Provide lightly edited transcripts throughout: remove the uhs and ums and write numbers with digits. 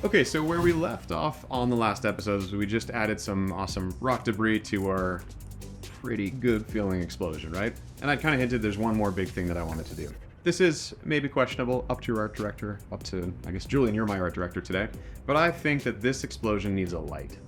Okay, so where we left off on the last episode is we just added some awesome rock debris to our pretty good feeling explosion, right? And I kind of hinted there's one more big thing that I wanted to do. This is maybe questionable, up to your art director, up to, I guess, Julian, you're my art director today. But I think that this explosion needs a light.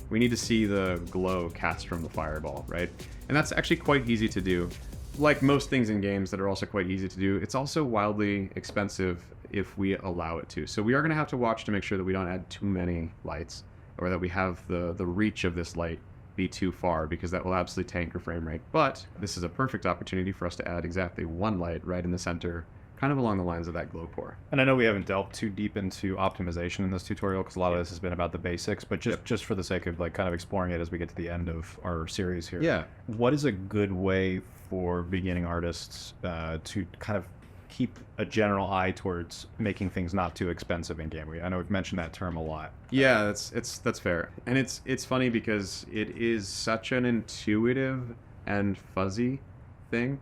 We need to see the glow cast from the fireball, right? And that's actually quite easy to do. Like most things in games that are also quite easy to do, it's also wildly expensive if we allow it to. So we are going to have to watch to make sure that we don't add too many lights, or that we have the reach of this light be too far, because that will absolutely tank your frame rate. But this is a perfect opportunity for us to add exactly one light right in the center, kind of along the lines of that glow core. And I know we haven't delved too deep into optimization in this tutorial because a lot of this has been about the basics, but just for the sake of like kind of exploring it as we get to the end of our series here. Yeah. What is a good way for beginning artists to kind of keep a general eye towards making things not too expensive in game? I know we've mentioned that term a lot. Yeah, that's fair. And it's funny because it is such an intuitive and fuzzy thing.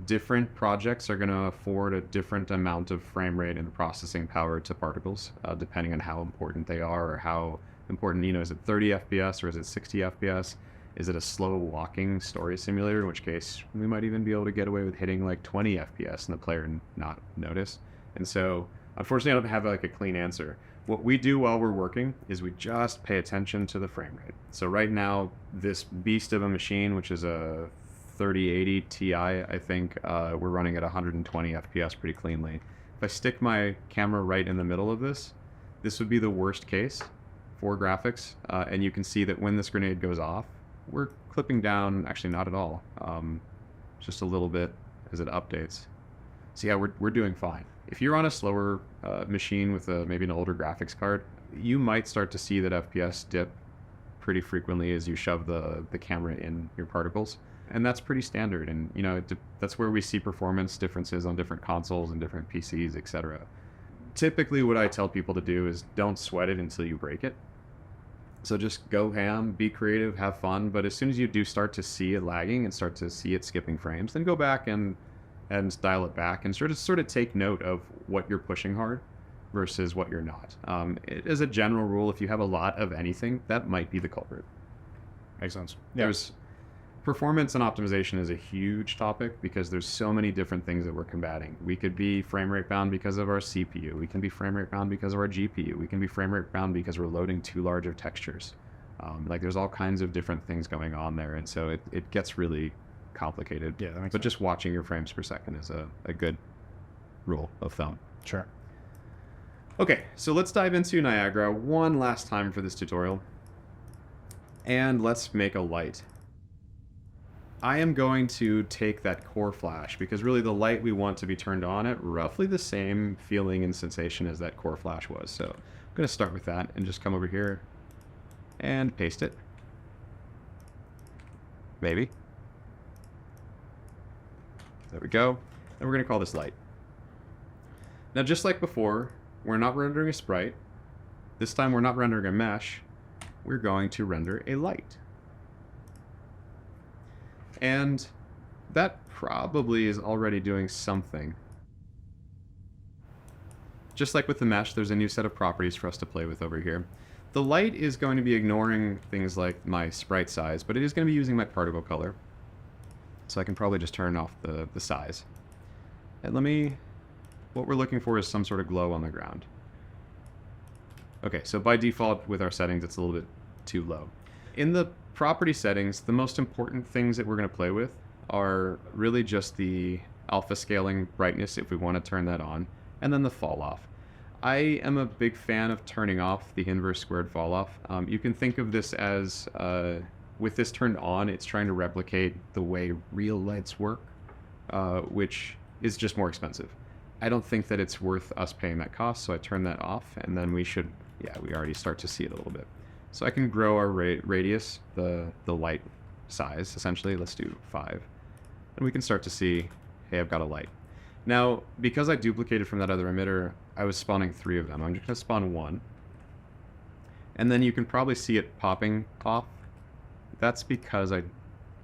Different projects are going to afford a different amount of frame rate and processing power to particles, depending on how important they are, or how important, is it 30 FPS or is it 60 FPS? Is it a slow walking story simulator, in which case we might even be able to get away with hitting like 20 FPS and the player not notice? And so, unfortunately, I don't have like a clean answer. What we do while we're working is we just pay attention to the frame rate. So right now, this beast of a machine, which is a 3080 Ti, I think, we're running at 120 FPS pretty cleanly. If I stick my camera right in the middle of this would be the worst case for graphics. And you can see that when this grenade goes off, we're clipping down, actually not at all, just a little bit as it updates. So yeah, we're doing fine. If you're on a slower machine with maybe an older graphics card, you might start to see that FPS dip pretty frequently as you shove the camera in your particles. And that's pretty standard. And that's where we see performance differences on different consoles and different PCs, etc. Typically what I tell people to do is don't sweat it until you break it. So just go ham, be creative, have fun, but as soon as you do start to see it lagging and start to see it skipping frames, then go back and dial it back and sort of take note of what you're pushing hard versus what you're not. As a general rule, if you have a lot of anything, that might be the culprit. Makes sense. There's performance and optimization is a huge topic because there's so many different things that we're combating. We could be frame rate bound because of our CPU. We can be frame rate bound because of our GPU. We can be frame rate bound because we're loading too large of textures. Like there's all kinds of different things going on there, and so it gets really complicated. Yeah, that makes but sense. Just watching your frames per second is a good rule of thumb. Sure. Okay, so let's dive into Niagara one last time for this tutorial. And let's make a light. I am going to take that core flash because really the light we want to be turned on at roughly the same feeling and sensation as that core flash was. So I'm going to start with that and just come over here and paste it. Maybe. There we go. And we're going to call this light. Now just like before, we're not rendering a sprite. This time we're not rendering a mesh. We're going to render a light. And that probably is already doing something. Just like with the mesh, there's a new set of properties for us to play with over here. The light is going to be ignoring things like my sprite size, but it is going to be using my particle color. So I can probably just turn off the size. And what we're looking for is some sort of glow on the ground. Okay, so by default with our settings, it's a little bit too low. In the property settings, the most important things that we're going to play with are really just the alpha scaling brightness if we want to turn that on, and then the fall off. I am a big fan of turning off the inverse squared fall off. You can think of this as, with this turned on, it's trying to replicate the way real lights work, which is just more expensive. I don't think that it's worth us paying that cost, so I turn that off, and then we already start to see it a little bit. So I can grow our radius, the light size, essentially. Let's do 5. And we can start to see, hey, I've got a light. Now, because I duplicated from that other emitter, I was spawning 3 of them. I'm just going to spawn 1. And then you can probably see it popping off. That's because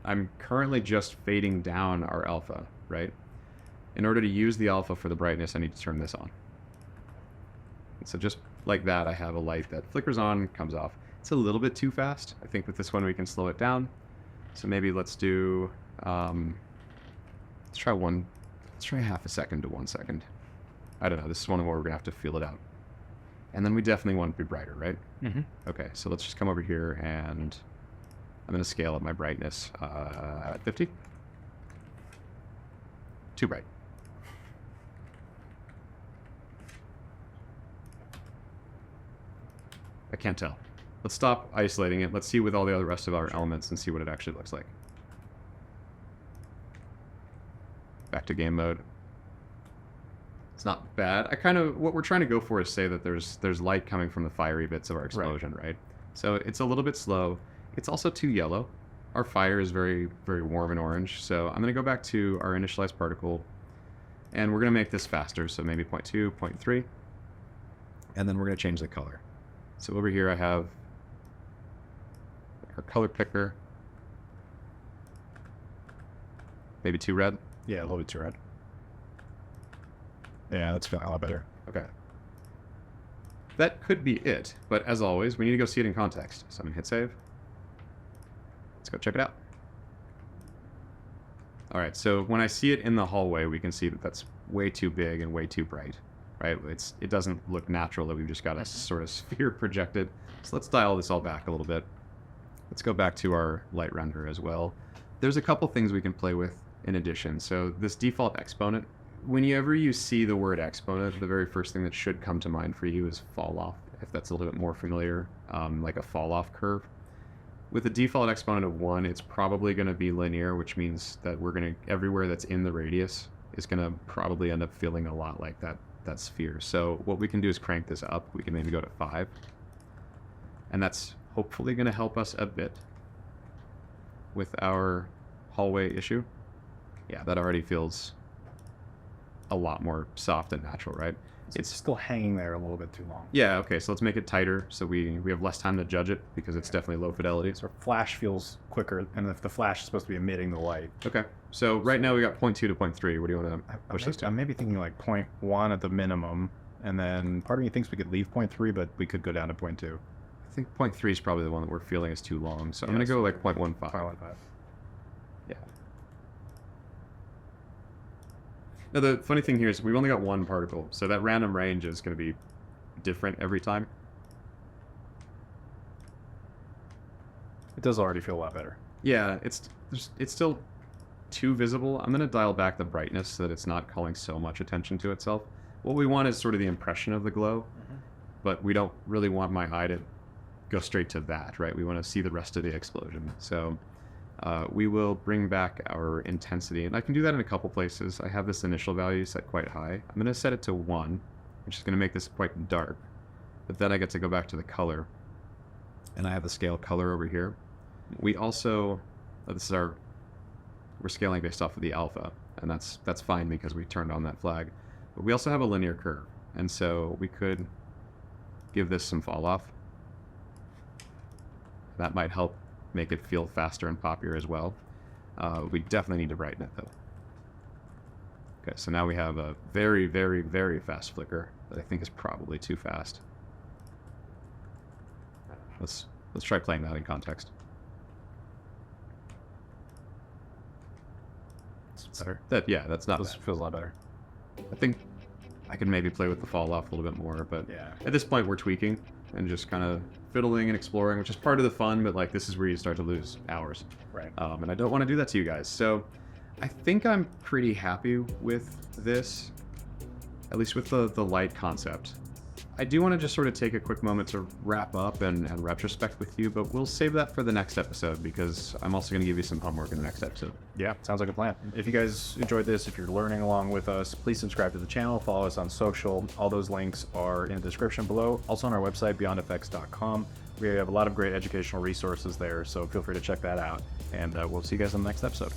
I'm currently just fading down our alpha, right? In order to use the alpha for the brightness, I need to turn this on. So just like that, I have a light that flickers on, comes off. It's a little bit too fast. I think with this one we can slow it down. So maybe let's do, let's try half a second to 1 second. I don't know, this is one where we're gonna have to feel it out. And then we definitely want it to be brighter, right? Mm-hmm. Okay, so let's just come over here and I'm gonna scale up my brightness at 50. Too bright. I can't tell. Let's stop isolating it. Let's see with all the other rest of our elements and see what it actually looks like. Back to game mode. It's not bad. What we're trying to go for is say that there's light coming from the fiery bits of our explosion, right? So it's a little bit slow. It's also too yellow. Our fire is very, very warm and orange. So I'm gonna go back to our initialized particle and we're gonna make this faster. So maybe 0.2, 0.3, and then we're gonna change the color. So over here I have our color picker, maybe too red. Yeah, a little bit too red. Yeah, that's feeling a lot better. Okay. That could be it, but as always, we need to go see it in context. So I'm gonna hit save. Let's go check it out. All right, so when I see it in the hallway, we can see that that's way too big and way too bright, right? It doesn't look natural that we've just got a sort of sphere projected. So let's dial this all back a little bit. Let's go back to our light render as well. There's a couple things we can play with in addition. So this default exponent, whenever you see the word exponent, the very first thing that should come to mind for you is fall off, if that's a little bit more familiar, like a fall off curve. With a default exponent of 1, it's probably going to be linear, which means that everywhere that's in the radius is going to probably end up feeling a lot like that sphere. So what we can do is crank this up. We can maybe go to 5. And that's hopefully going to help us a bit with our hallway issue. Yeah, that already feels a lot more soft and natural, right? It's still hanging there a little bit too long. Yeah, okay, so let's make it tighter so we have less time to judge it because it's definitely low fidelity. So flash feels quicker, and if the flash is supposed to be emitting the light. Okay, so right now we got 0.2 to 0.3. What do you want to push this to? I'm maybe thinking like 0.1 at the minimum, and then part of me thinks we could leave 0.3, but we could go down to 0.2. I think 0.3 is probably the one that we're feeling is too long, so I'm going to go like 0.15. 0.15. Yeah. Now the funny thing here is we've only got one particle, so that random range is going to be different every time. It does already feel a lot better. Yeah, it's still too visible. I'm going to dial back the brightness so that it's not calling so much attention to itself. What we want is sort of the impression of the glow, but we don't really want my eye to go straight to that, right? We want to see the rest of the explosion. So we will bring back our intensity, and I can do that in a couple places. I have this initial value set quite high. I'm going to set it to 1, which is going to make this quite dark, but then I get to go back to the color, and I have the scale color over here. We also, we're scaling based off of the alpha, and that's fine because we turned on that flag, but we also have a linear curve, and so we could give this some fall off. That might help make it feel faster and poppier as well. We definitely need to brighten it though. Okay, so now we have a very, very, very fast flicker that I think is probably too fast. Let's try playing that in context. It's better. That's not This bad. feels a lot better. I think I could maybe play with the fall off a little bit more, but Yeah. at this point we're tweaking and just kind of fiddling and exploring, which is part of the fun, but like this is where you start to lose hours. Right. And I don't want to do that to you guys. So I think I'm pretty happy with this, at least with the light concept. I do want to just sort of take a quick moment to wrap up and retrospect with you, but we'll save that for the next episode because I'm also going to give you some homework in the next episode. Yeah, sounds like a plan. If you guys enjoyed this, if you're learning along with us, please subscribe to the channel, follow us on social. All those links are in the description below. Also on our website, beyondfx.com. We have a lot of great educational resources there, so feel free to check that out. And we'll see you guys on the next episode.